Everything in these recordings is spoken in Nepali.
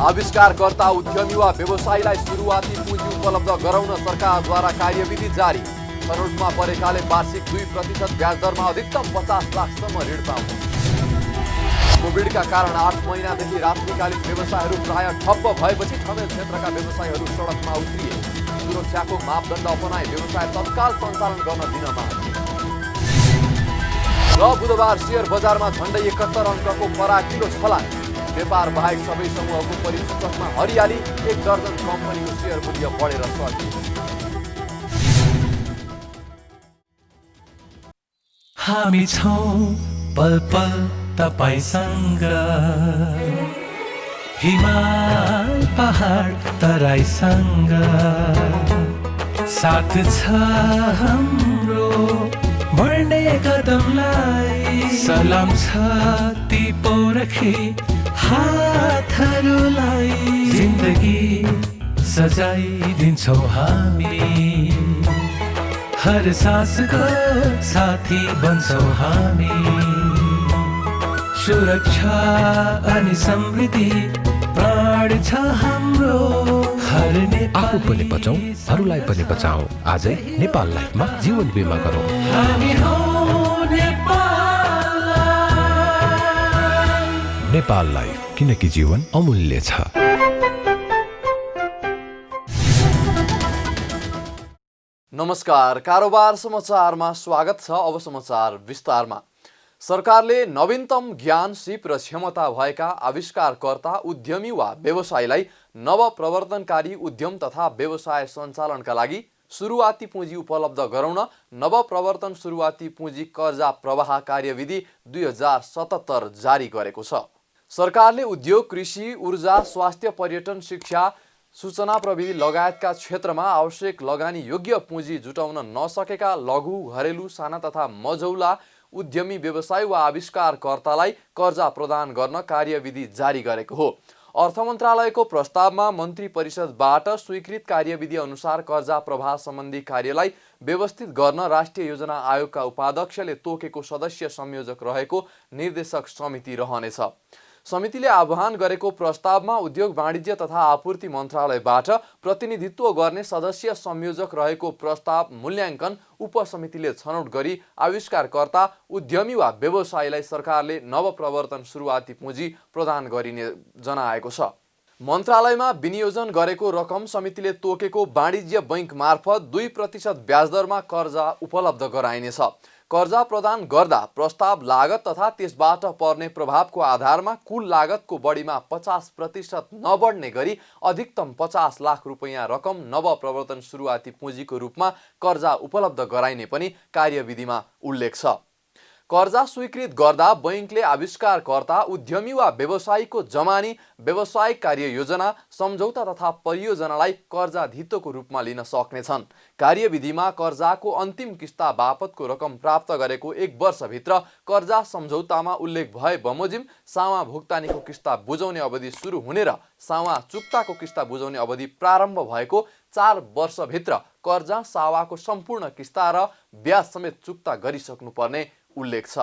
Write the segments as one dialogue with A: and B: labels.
A: आविष्कारकर्ता उद्यमी वा व्यवसायीलाई सुरुवाती पुँजी उपलब्ध गराउन सरकारद्वारा कार्यविधि जारी। छनौटमा परेकाले वार्षिक 2% ब्याज दरमा अधिकतम 50 लाखसम्म ऋण पाउने। कोभिडका कारण 8 महिनादेखि रात्रिकालीन व्यवसायहरू प्राय ठप्प भएपछि ठमेल क्षेत्रका व्यवसायीहरू सडकमा उत्रिए। सुरक्षाको मापदण्ड अपनाई व्यवसाय तत्काल सञ्चालन गर्न दिन माग। र बुधबार शेयर बजारमा झण्डै 71 अङ्कको फराकिलो छलाङ। व्यापार बाहेक सबै समूहको परिसूचकमा हरियाली। 1 दर्जन कम्पनीको शेयर मूल्य बढेर सर्कियो।
B: हामी छौं पल पल तपाईसँग, हिमाल पहाड तराईसँग, साथ छ हाम्रो बढ्ने कदमलाई। सलाम छ ती पोरखी हातहरूलाई, जिन्दगी सजाइदिन्छौँ हामी, हर सासको साथी बन्छौँ हामी। सुरक्षा अनि समृद्धि प्राण छ हाम्रो, हर
C: आफू पनि बचाऊ, अरूलाई पनि बचाऊ। आजै नेपाल लाइफमा जीवन बिमा गरौँ।
B: हामी हौं नेपाल लाइफ।
C: नेपाल लाइफ, किनकि जीवन अमूल्य छ।
A: नमस्कार, कारोबार समाचारमा स्वागत छ। अब समाचार विस्तारमा। सरकारले नवीनतम ज्ञान, सिप र क्षमता भएका आविष्कारकर्ता उद्यमी वा व्यवसायीलाई नवप्रवर्तनकारी उद्यम तथा व्यवसाय सञ्चालनका लागि सुरुवाती पुँजी उपलब्ध गराउन नवप्रवर्तन सुरुवाती पुँजी कर्जा प्रवाह कार्यविधि 2077 जारी गरेको छ। सरकारले उद्योग, कृषि, ऊर्जा, स्वास्थ्य, पर्यटन, शिक्षा, सूचना प्रविधि लगायतका क्षेत्रमा आवश्यक लगानी योग्य पुँजी जुटाउन नसकेका लघु, घरेलु, साना तथा मझौला उद्यमी, व्यवसायी वा आविष्कारकर्तालाई कर्जा प्रदान गर्न कार्यविधि जारी गरेको हो। अर्थ मन्त्रालयको प्रस्तावमा मन्त्री परिषदबाट स्वीकृत कार्यविधि अनुसार कर्जा प्रवाह सम्बन्धी कार्यलाई व्यवस्थित गर्न राष्ट्रिय योजना आयोगका उपाध्यक्षले तोकेको सदस्य संयोजक रहेको निर्देशक समिति रहनेछ। समितिले आह्वान गरेको प्रस्तावमा उद्योग, वाणिज्य तथा आपूर्ति मन्त्रालयबाट प्रतिनिधित्व गर्ने सदस्य संयोजक रहेको प्रस्ताव मूल्याङ्कन उपसमितिले छनौट गरी आविष्कारकर्ता उद्यमी वा व्यवसायीलाई सरकारले नवप्रवर्तन सुरुवाती पुँजी प्रदान गरिने जनाएको छ। मन्त्रालयमा विनियोजन गरेको रकम समितिले तोकेको वाणिज्य बैंक मार्फत 2% ब्याज दरमा कर्जा उपलब्ध गराइनेछ। कर्जा प्रदान गर्दा प्रस्ताव लागत तथा त्यसबाट पर्ने प्रभावको आधारमा कुल लागतको बढीमा 50% नबढ्ने गरी अधिकतम 50 लाख रुपैयाँ रकम नवप्रवर्तन सुरुवाती पुँजीको रूपमा कर्जा उपलब्ध गराइने पनि कार्यविधिमा उल्लेख छ। कर्जा स्वीकृत गर्दा बैंकले आविष्कारकर्ता उद्यमी वा व्यवसायीको जमानी, व्यावसायिक कार्ययोजना, सम्झौता तथा परियोजनालाई कर्जा धितोको रूपमा लिन सक्नेछन्। कार्यविधिमा कर्जाको अन्तिम किस्ता बापतको रकम प्राप्त गरेको 1 वर्षभित्र कर्जा सम्झौतामा उल्लेख भए बमोजिम सामा भुक्तानीको किस्ता बुझाउने अवधि सुरु हुने र सामा चुक्ताको किस्ता बुझाउने अवधि प्रारम्भ भएको 4 वर्षभित्र कर्जा सावाको सम्पूर्ण किस्ता र ब्याज समेत चुक्ता गरिसक्नुपर्ने उल्लेख छ।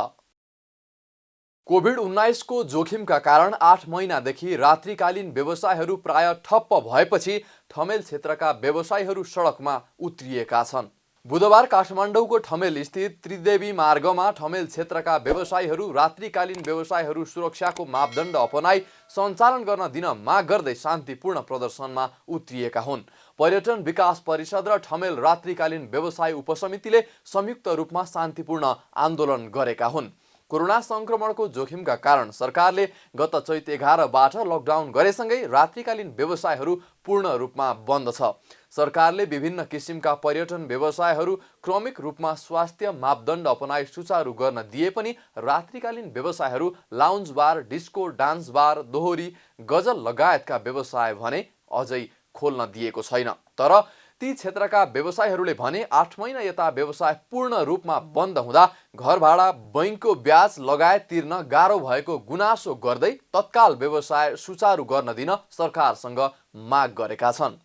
A: कोभिड-19 को जोखिमका कारण 8 महिनादेखि रात्रिकालीन व्यवसायहरू प्राय ठप्प भएपछि ठमेल क्षेत्रका व्यवसायीहरू सडकमा उत्रिएका छन्। बुधबार काठमाडौँको ठमेल स्थित त्रिदेवी मार्गमा ठमेल क्षेत्रका व्यवसायीहरू रात्रिकालीन व्यवसायहरू सुरक्षाको मापदण्ड अपनाई सञ्चालन गर्न दिन माग गर्दै शान्तिपूर्ण प्रदर्शनमा उत्रिएका हुन्। पर्यटन विकास परिषद र ठमेल रात्रिकालीन व्यवसाय उपसमितिले संयुक्त रूपमा शान्तिपूर्ण आन्दोलन गरेका हुन्। कोरोना संक्रमणको जोखिमका कारण सरकारले गत चैत 11बाट लकडाउन गरेसँगै रात्रिकालीन व्यवसायहरू पूर्ण रूपमा बन्द छ। सरकारले विभिन्न किसिमका पर्यटन व्यवसायहरू क्रमिक रूपमा स्वास्थ्य मापदण्ड अपनाई सुचारू गर्न दिए पनि रात्रिकालीन व्यवसायहरू लाउन्ज बार, डिस्को, डान्स बार, दोहोरी, गजल लगायतका व्यवसाय भने अझै खोल्न दिएको छैन। तर ती क्षेत्रका व्यवसायीहरूले भने 8 महिना यता व्यवसाय पूर्ण रूपमा बन्द हुँदा घर भाडा, बैंकको ब्याज लगायत तिर्न गाह्रो भएको गुनासो गर्दै तत्काल व्यवसाय सुचारू गर्न दिन सरकारसँग माग गरेका छन्।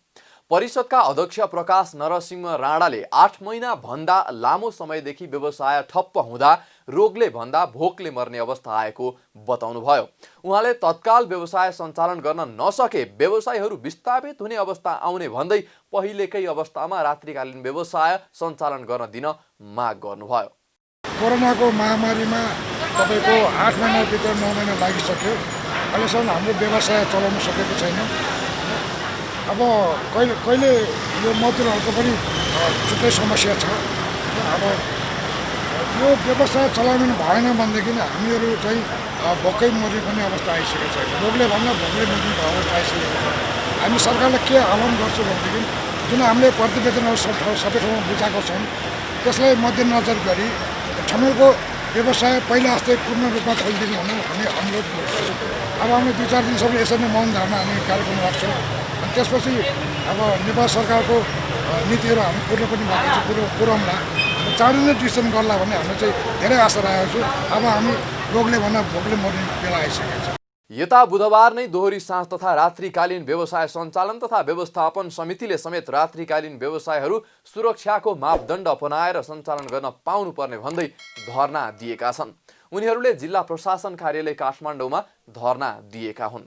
A: परिषदका अध्यक्ष प्रकाश नरसिंह राणाले 8 महिना भन्दा लामो समयदेखि व्यवसाय ठप्प हुँदा रोगले भन्दा भोकले मर्ने अवस्था आएको बताउनुभयो। उहाँले तत्काल व्यवसाय सञ्चालन गर्न नसके व्यवसायीहरू विस्थापित हुने अवस्था आउने भन्दै पहिलेकै अवस्थामा रात्रिकालीन व्यवसाय सञ्चालन गर्न दिन माग गर्नुभयो।
D: कोरोनाको महामारीमा तपाईको 8 महिनाभित्र 9 महिना लागिसक्यो। अहिलेसम्म हाम्रो व्यवसाय चलाउन सकेको छैन। अब कहिले यो मजदुरहरूको पनि छुट्टै समस्या छ। अब यो व्यवसाय चलाउनु भएन भनेदेखि हामीहरू चाहिँ भोकै मर्ने पनि अवस्था आइसकेको छ। रोगले भन्दा भोकले मर्ने अवस्था आइसकेको छ। हामी सरकारलाई के आह्वान गर्छौँ भनेदेखि जुन हामीले प्रतिवेदनहरू सबै ठाउँमा बुझाएको छौँ त्यसलाई मध्यनजर गरी ठमेलको व्यवसाय पहिला जस्तै पूर्ण रूपमा खोलिदिनु हुन हामी अनुरोध गर्छौँ। अब हामी 2-4 दिनसम्म यसरी नै मौन धारणा हामी कार्यक्रम राख्छौँ। अनि त्यसपछि अब नेपाल सरकारको नीतिहरू हामी पूर्ण पनि भएको छ पुर्याउँला चाँडै नै डिसिसन गर्ला भन्ने हामीले चाहिँ धेरै आशा राखेको छु। अब हामी रोगले भन्दा भोकले मर्ने बेला आइसकेको छ।
A: यता बुधबार नै दोहोरी साँझ तथा रात्रिकालीन व्यवसाय सञ्चालन तथा व्यवस्थापन समितिले समेत रात्रिकालीन व्यवसायहरू सुरक्षाको मापदण्ड अपनाएर सञ्चालन गर्न पाउनुपर्ने भन्दै धरना दिएका छन्। उनीहरूले जिल्ला प्रशासन कार्यालय काठमाडौँमा धरना दिएका हुन्।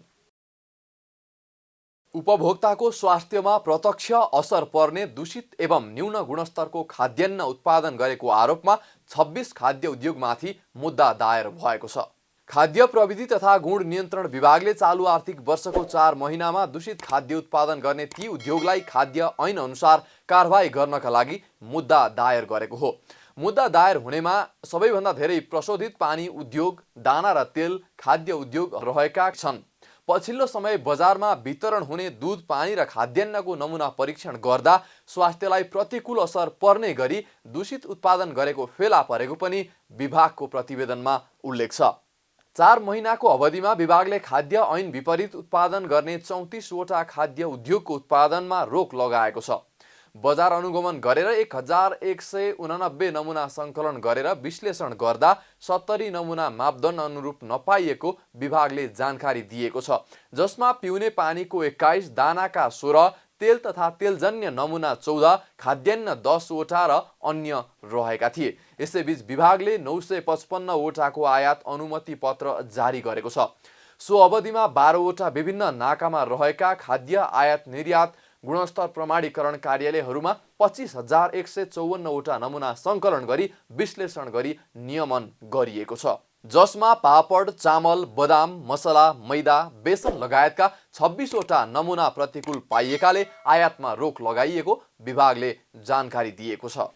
A: उपभोक्ताको स्वास्थ्यमा प्रत्यक्ष असर पर्ने दूषित एवं न्यून गुणस्तरको खाद्यान्न उत्पादन गरेको आरोपमा 26 खाद्य उद्योगमाथि मुद्दा दायर भएको छ। खाद्य प्रविधि तथा गुण नियन्त्रण विभागले चालु आर्थिक वर्षको 4 महिनामा दूषित खाद्य उत्पादन गर्ने ती उद्योगलाई खाद्य ऐन अनुसार कारबाही गर्नका लागि मुद्दा दायर गरेको हो। मुद्दा दायर हुनेमा सबैभन्दा धेरै प्रशोधित पानी उद्योग, दाना र तेल खाद्य उद्योग रहेका छन्। पछिल्लो समय बजारमा वितरण हुने दूध, पानी र खाद्यान्नको नमुना परीक्षण गर्दा स्वास्थ्यलाई प्रतिकूल असर पर्ने गरी दूषित उत्पादन गरेको फेला परेको पनि विभागको प्रतिवेदनमा उल्लेख छ। 4 महिनाको अवधिमा विभागले खाद्य ऐन विपरीत उत्पादन गर्ने 34 वटा खाद्य उद्योगको उत्पादनमा रोक लगाएको छ। बजार अनुगमन गरेर 1189 नमुना सङ्कलन गरेर विश्लेषण गर्दा 70 नमुना मापदण्ड अनुरूप नपाइएको विभागले जानकारी दिएको छ, जसमा पिउने पानीको 21, दानाका 16, तेल तथा तेलजन्य नमुना 14, खाद्यान्न 10 वटा र अन्य रहेका थिए। यसैबीच विभागले 955 वटाको आयात अनुमति पत्र जारी गरेको छ। सो अवधिमा 12 वटा विभिन्न नाकामा रहेका खाद्य आयात निर्यात गुणस्तर प्रमाणीकरण कार्यालयहरूमा 25,154 वटा नमुना सङ्कलन गरी विश्लेषण गरी नियमन गरिएको छ, जसमा पापड, चामल, बदाम, मसला, मैदा, बेसन लगायतका 26 वटा नमुना प्रतिकूल पाइएकाले आयातमा रोक लगाइएको विभागले जानकारी दिएको छ।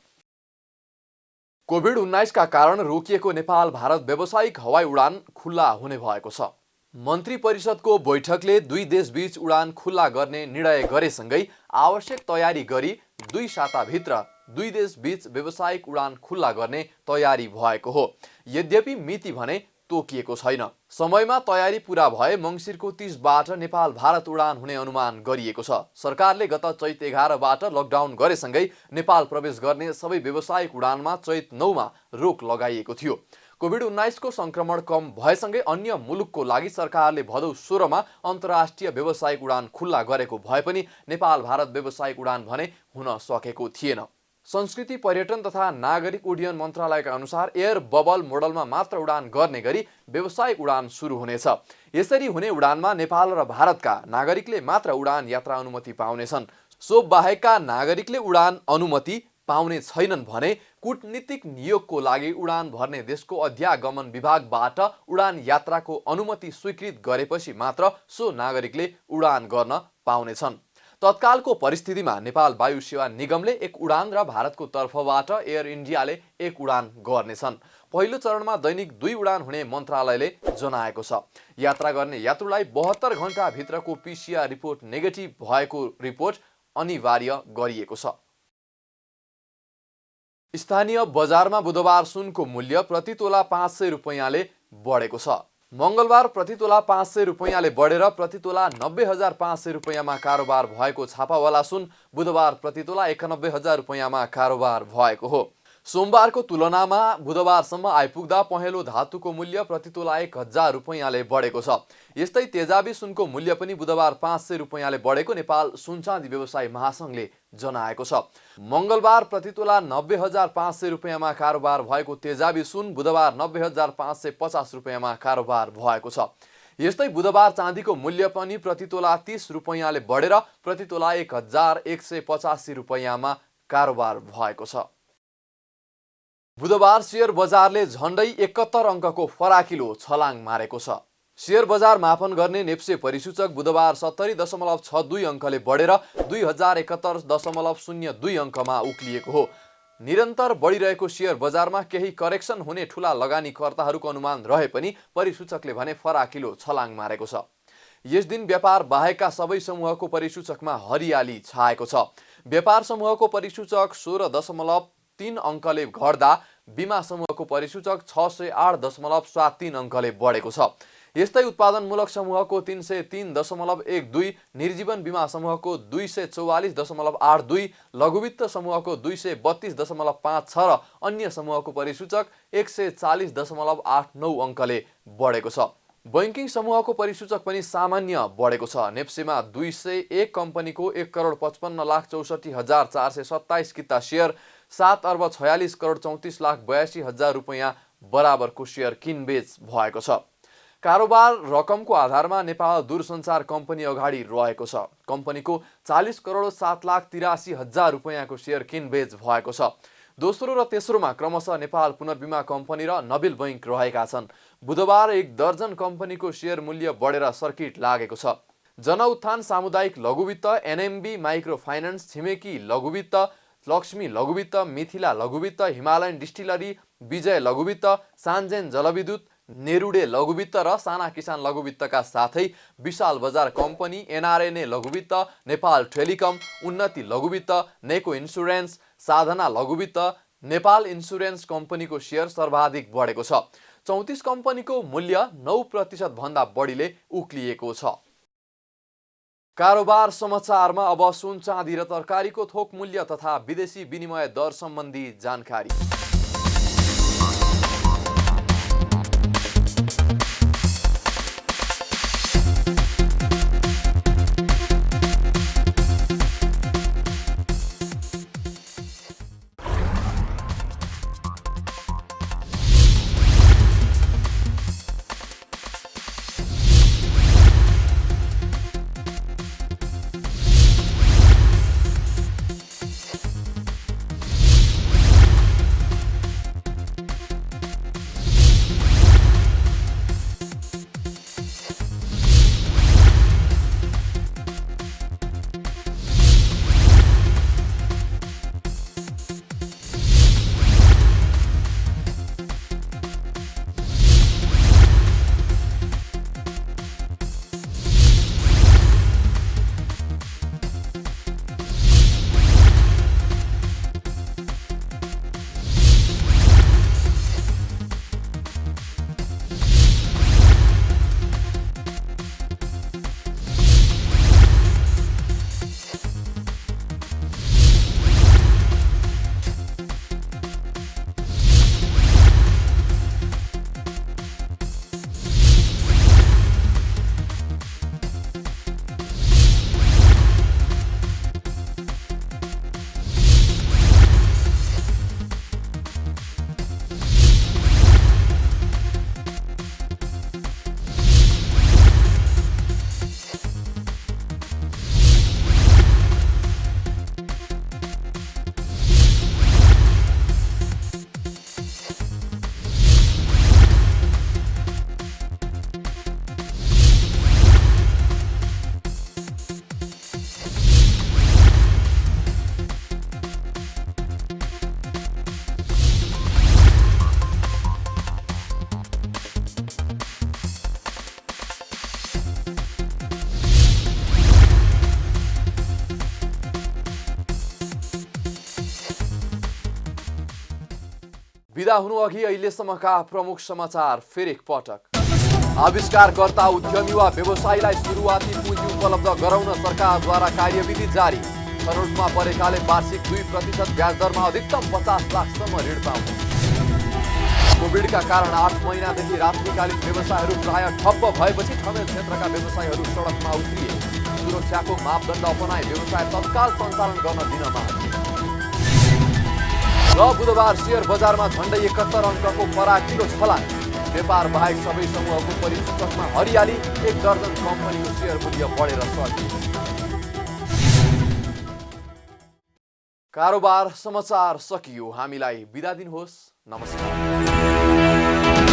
A: कोभिड-19 का कारण रोकिएको नेपाल भारत व्यावसायिक हवाई उडान खुल्ला हुने भएको छ। मन्त्री परिषदको बैठकले 2 देशबीच उडान खुल्ला गर्ने निर्णय गरेसँगै आवश्यक तयारी गरी 2 साताभित्र 2 देशबीच व्यावसायिक उडान खुल्ला गर्ने तयारी भएको हो। यद्यपि मिति भने तोकिएको छैन। समयमा तयारी पूरा भए मङ्सिरको 30 बाट नेपाल भारत उडान हुने अनुमान गरिएको छ। सरकारले गत चैत 11 बाट लकडाउन गरेसँगै नेपाल प्रवेश गर्ने सबै व्यावसायिक उडानमा चैत 9 मा रोक लगाइएको थियो। कोभिड-19 को संक्रमण कम भएसँगै अन्य मुलुकको लागि सरकारले भदौ 16 मा अन्तर्राष्ट्रिय व्यावसायिक उडान खुल्ला गरेको भए पनि नेपाल भारत व्यावसायिक उडान भने हुन सकेको थिएन। संस्कृति पर्यटन तथा नागरिक उड्डयन मन्त्रालयका अनुसार एयर बबल मोडलमा मात्र उडान गर्ने गरी व्यावसायिक उडान सुरु हुनेछ। यसरी हुने उडानमा नेपाल र भारतका नागरिकले मात्र उडान यात्रा अनुमति पाउनेछन्। सो बाहेकका नागरिकले उडान अनुमति पाउने छैनन् भने कूटनीतिक नियोगको लागि उडान भर्ने देशको अध्यागमन विभागबाट उडान यात्राको अनुमति स्वीकृत गरेपछि मात्र सो नागरिकले उडान गर्न पाउनेछन्। तत्कालको परिस्थितिमा नेपाल वायु सेवा निगमले 1 उडान र भारतको तर्फबाट एयर इन्डियाले 1 उडान गर्नेछन्। पहिलो चरणमा दैनिक 2 उडान हुने मन्त्रालयले जनाएको छ। यात्रा गर्ने यात्रुलाई 72 घण्टा भित्रको PCR रिपोर्ट नेगेटिभ भएको रिपोर्ट अनिवार्य गरिएको छ। स्थानीय बजारमा बुधबार सुनको मूल्य प्रति तोला 500 रुपैयाँले बढेको छ। मंगलबार प्रति तोला 500 रुपैयाँले बढेर प्रति तोला 90,500 रुपैयाँमा कारोबार भएको छापावाला सुन बुधबार प्रति तोला 91,000 रुपैयाँमा कारोबार भएको हो। सोमबारको तुलनामा बुधबारसम्म आइपुग्दा पहेँलो धातुको मूल्य प्रति तोला 1000 रुपैयाँले बढेको छ। यस्तै तेजाबी सुनको मूल्य पनि बुधबार 500 रुपैयाँले बढेको नेपाल सुनचाँदी व्यवसायी महासंघले जनाएको छ। मङ्गलबार प्रति तोला 90,500 रुपैयाँमा कारोबार भएको तेजाबी सुन बुधबार 90,550 रुपैयाँमा कारोबार भएको छ। यस्तै बुधबार चाँदीको मूल्य पनि प्रति तोला 30 रुपैयाँले बढेर प्रति तोला 1185 रुपैयाँमा कारोबार भएको छ। बुधबार शेयर बजारले झण्डै 71 अङ्कको फराकिलो छलाङ मारेको छ। शेयर बजार मापन गर्ने नेप्से परिसूचक बुधबार 70.62 अङ्कले बढेर 2071.02 अङ्कमा उक्लिएको हो। निरन्तर बढिरहेको शेयर बजारमा केही करेक्सन हुने ठूला लगानीकर्ताहरूको अनुमान रहे पनि परिसूचकले भने फराकिलो छलाङ मारेको छ। यस दिन व्यापार बाहेकका सबै समूहको परिसूचकमा हरियाली छाएको छ। व्यापार समूहको परिसूचक 16.3 अङ्कले घट्दा बीमा समूहको परिसूचक 608.73 अङ्कले बढेको छ। यस्तै उत्पादनमूलक समूहको 303.12, निर्जीवन बीमा समूहको 244.82, लघुवित्त समूहको 232.56 र अन्य समूहको परिसूचक 140.89 अङ्कले बढेको छ। बैंकिङ समूहको परिसूचक पनि सामान्य बढेको छ। नेप्सेमा 201 कम्पनीको 1,55,64,427 किता शेयर 7,46,34,82,000 रुपैयाँ बराबरको शेयर किनबेच भएको छ। कारोबार रकमको आधारमा नेपाल दूरसञ्चार कम्पनी अगाडि रहेको छ। कम्पनीको 40,07,83,000 रुपैयाँको शेयर किनबेच भएको छ। दोस्रो र तेस्रोमा क्रमशः नेपाल पुनर्बिमा कम्पनी र नबिल बैंक रहेका छन्। बुधबार 1 दर्जन कम्पनीको शेयर मूल्य बढेर सर्किट लागेको छ। जनउत्थान सामुदायिक लघुवित्त, एनएमबी माइक्रो फाइनान्स, छिमेकी लघुवित्त, लक्ष्मी लघुवित्त, मिथिला लघुवित्त, हिमालयन डिस्टिलरी, विजय लघुवित्त, सान्जेन जलविद्युत, नेरुडे लघुवित्त र साना किसान लघुवित्तका साथै विशाल बजार कम्पनी, एनआरएनए लघुवित्त, नेपाल टेलिकम, उन्नति लघुवित्त, नेको इन्सुरेन्स, साधना लघुवित्त, नेपाल इन्सुरेन्स कम्पनीको शेयर सर्वाधिक बढेको छ। 34 कम्पनीको मूल्य 9% भन्दा बढीले उक्लिएको छ। कारोबार समाचारमा अब सुन, चाँदी र तरकारीको थोक मूल्य तथा विदेशी विनिमय दर सम्बन्धी जानकारी। बिदा हुनु अघि अहिलेसम्मका प्रमुख समाचार फेरि एकपटक। आविष्कारकर्ता, उद्यमी वा व्यवसायीलाई सुरुवाती पुँजी उपलब्ध गराउन सरकारद्वारा कार्यविधि जारी। छनौटमा परेकाले वार्षिक 2% ब्याज दरमा अधिकतम 50 लाखसम्म ऋण पाउने। कोभिडका कारण 8 महिनादेखि रात्रिकालीन व्यवसायहरू प्राय ठप्प भएपछि ठमेल क्षेत्रका व्यवसायीहरू सडकमा उत्रिए। सुरक्षाको मापदण्ड अपनाई व्यवसाय तत्काल सञ्चालन गर्न दिन माग। र बुधबार सेयर बजारमा झण्डै 71 अङ्कको पराकिलो छलाङ। व्यापार बाहेक सबै समूहको परिसूचकमा हरियाली, 1 दर्जन कम्पनीको सेयर मूल्य बढेर सर्यो। कारोबार समाचार सकियो। हामीलाई बिदा दिनुहोस्। नमस्कार।